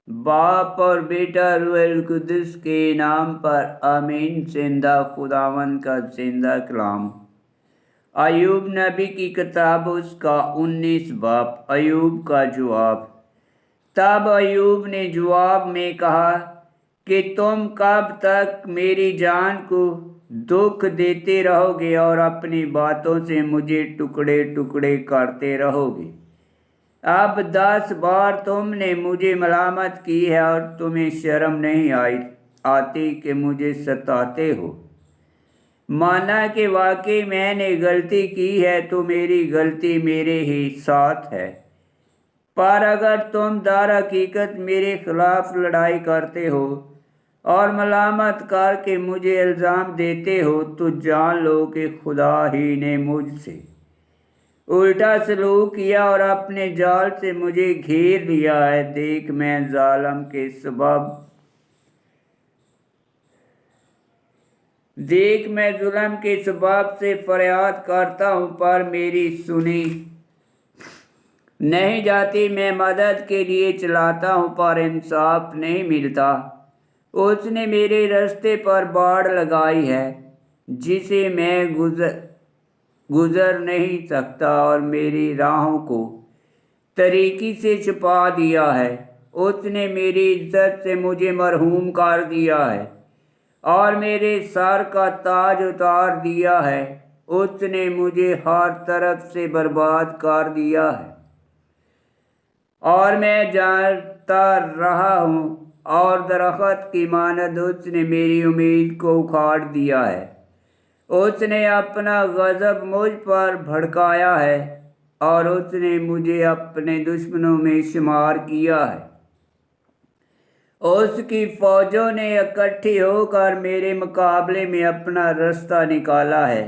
बाप और बेटा रूहुल कुद्दुस के नाम पर आमीन। जिंदा खुदावंद का जिंदा कलाम। अय्यूब नबी की किताब उसका 19 बाप। अय्यूब का जवाब। तब अय्यूब ने जवाब में कहा कि तुम कब तक मेरी जान को दुख देते रहोगे और अपनी बातों से मुझे टुकड़े टुकड़े करते रहोगे। अब 10 बार तुमने मुझे मलामत की है और तुम्हें शर्म नहीं आती कि मुझे सताते हो। माना कि वाकई मैंने गलती की है तो मेरी गलती मेरे ही साथ है। पर अगर तुम दर हकीकत मेरे खिलाफ लड़ाई करते हो और मलामत करके मुझे इल्ज़ाम देते हो तो जान लो कि खुदा ही ने मुझसे उल्टा सलूक किया और अपने जाल से मुझे घेर लिया है। देख मैं जुल्म के सबब से फरियाद करता हूँ पर मेरी सुनी नहीं जाती। मैं मदद के लिए चलाता हूँ पर इंसाफ नहीं मिलता। उसने मेरे रास्ते पर बाड़ लगाई है जिसे मैं गुजर नहीं सकता और मेरी राहों को तरीकी से छुपा दिया है। उसने मेरी इज्जत से मुझे मरहूम कर दिया है और मेरे सर का ताज उतार दिया है। उसने मुझे हर तरफ से बर्बाद कर दिया है और मैं जानता रहा हूँ और दरख्त की मानद उसने मेरी उम्मीद को उखाड़ दिया है। उसने अपना गज़ब मुझ पर भड़काया है और उसने मुझे अपने दुश्मनों में शुमार किया है। उसकी फौजों ने इकट्ठी होकर मेरे मुकाबले में अपना रास्ता निकाला है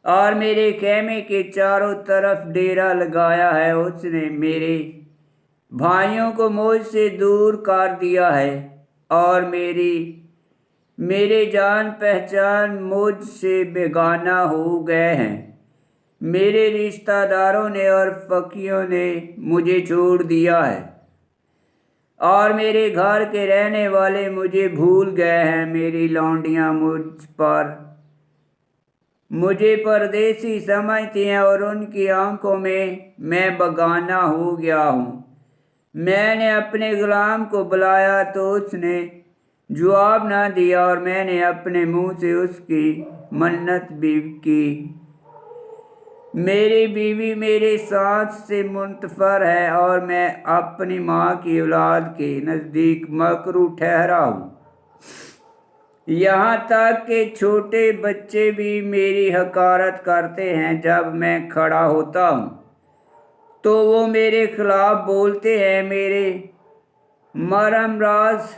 और मेरे खेमे के चारों तरफ डेरा लगाया है। उसने मेरे भाइयों को मुझसे दूर कर दिया है और मेरे जान पहचान मुझसे बेगाना हो गए हैं। मेरे रिश्तेदारों ने और फकीरों ने मुझे छोड़ दिया है और मेरे घर के रहने वाले मुझे भूल गए हैं। मेरी लौंडियां मुझे परदेसी समझती हैं और उनकी आंखों में मैं बेगाना हो गया हूँ। मैंने अपने गुलाम को बुलाया तो उसने जवाब न दिया और मैंने अपने मुंह से उसकी मन्नत भी की। मेरी बीवी मेरे साथ से मुंतफर है और मैं अपनी माँ की औलाद के नज़दीक मकरू ठहरा हूँ। यहाँ तक कि छोटे बच्चे भी मेरी हकारत करते हैं। जब मैं खड़ा होता हूँ तो वो मेरे खिलाफ बोलते हैं। मेरे मरहम राज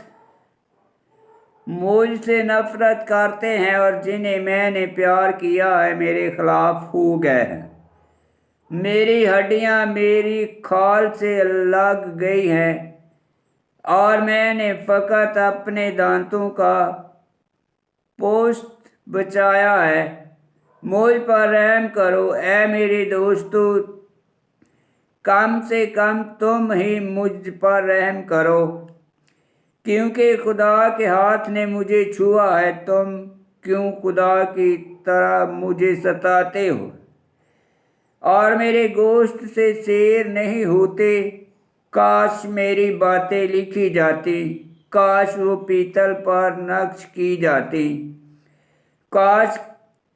मुझसे नफरत करते हैं और जिन्हें मैंने प्यार किया है मेरे खिलाफ हो गए हैं। मेरी हड्डियां मेरी खाल से लग गई हैं और मैंने फकत अपने दांतों का पोस्त बचाया है। मुझ पर रहम करो ऐ मेरे दोस्तों, कम से कम तुम ही मुझ पर रहम करो क्योंकि खुदा के हाथ ने मुझे छुआ है। तुम क्यों खुदा की तरह मुझे सताते हो और मेरे गोश्त से शेर नहीं होते। काश मेरी बातें लिखी जाती, काश वो पीतल पर नक्श की जाती,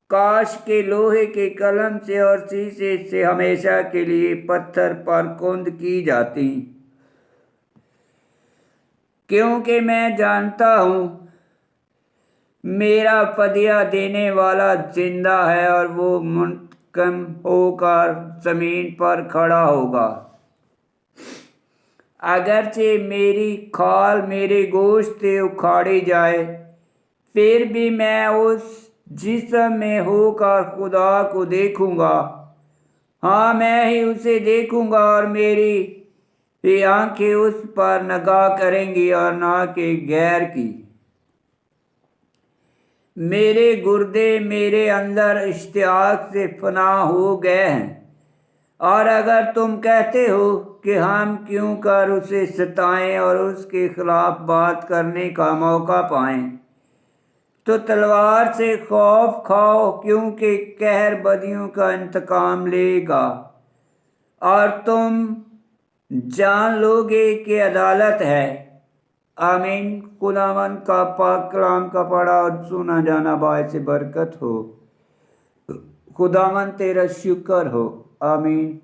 काश के लोहे के कलम से और शीशे से हमेशा के लिए पत्थर पर कुंद की जाती। क्योंकि मैं जानता हूँ मेरा फदिया देने वाला जिंदा है और वो मुंतकम होकर जमीन पर खड़ा होगा। अगरचे मेरी खाल मेरे गोश्त से उखाड़ी जाए फिर भी मैं उस जिस्म में होकर खुदा को देखूंगा। हाँ, मैं ही उसे देखूंगा और मेरी आंखें उस पर निगाह करेंगी और ना कि गैर की। मेरे गुर्दे मेरे अंदर इश्तियाक से फना हो गए हैं और अगर तुम कहते हो کہ ہم کیوں کر اسے ستائیں اور اس کے خلاف بات کرنے کا موقع پائیں۔ تو تلوار سے خوف کھاؤ، کیونکہ قہر بدیوں کا انتقام لے گا، اور تم جان لو گے کہ عدالت ہے۔ آمین۔ خداوند کا پاک کلام کا پڑھا اور سنا جانا باعث برکت ہو۔ خداوند تیرا شکر ہو۔ آمین۔